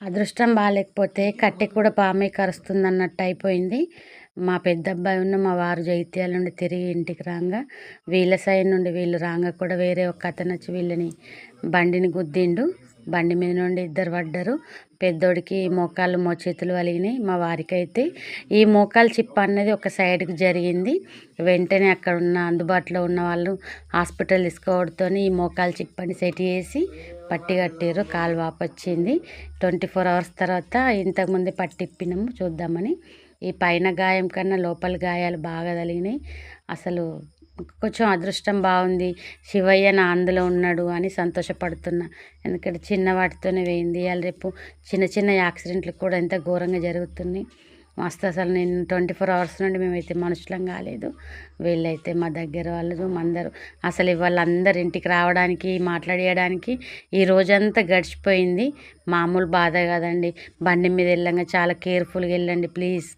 అదృష్టం బాలేకపోతే కట్టె కూడా పామే కరుస్తుందన్నట్టు అయిపోయింది. మా పెద్దబ్బాయి మా వారు జైత్యాల నుండి తిరిగి ఇంటికి రాంగా వీళ్ళ సైడ్ నుండి వీళ్ళు రాంగా కూడా వేరే ఒక అతనొచ్చి వీళ్ళని బండిని గుద్దిండు. బండి మీద నుండి ఇద్దరు పడ్డారు. పెద్దోడికి మోకాళ్ళు మోచేతులు వలిగినాయి. మా వారికైతే ఈ మోకాలు చిప్ప అనేది ఒక సైడ్కి జరిగింది. వెంటనే అక్కడ ఉన్న అందుబాటులో ఉన్న వాళ్ళు హాస్పిటల్ తీసుకోవడంతో ఈ మోకాలు చిప్పని సెట్ చేసి పట్టి కట్టారు. కాలు వాపొచ్చింది. 24 hours తర్వాత ఇంతకుముందే పట్టిప్పినాము చూద్దామని. ఈ పైన గాయం కన్నా లోపల గాయాలు బాగా తగిలినాయి. అసలు కొంచెం అదృష్టం బాగుంది, శివయ్య నా అందులో ఉన్నాడు అని సంతోషపడుతున్నా. ఎందుకంటే చిన్న వాటితోనే వేయింది. ఇవాళ రేపు చిన్న చిన్న యాక్సిడెంట్లు కూడా ఎంత ఘోరంగా జరుగుతున్నాయి. మస్తు అసలు నేను 24 hours నుండి మేమైతే మనుషులం కాలేదు. వీళ్ళైతే మా దగ్గర వాళ్ళు అందరూ అసలు వాళ్ళందరూ ఇంటికి రావడానికి మాట్లాడేయడానికి ఈ రోజంతా గడిచిపోయింది. మామూలు బాధ కదండి. బండి మీద వెళ్ళంగా చాలా కేర్ఫుల్గా వెళ్ళండి ప్లీజ్.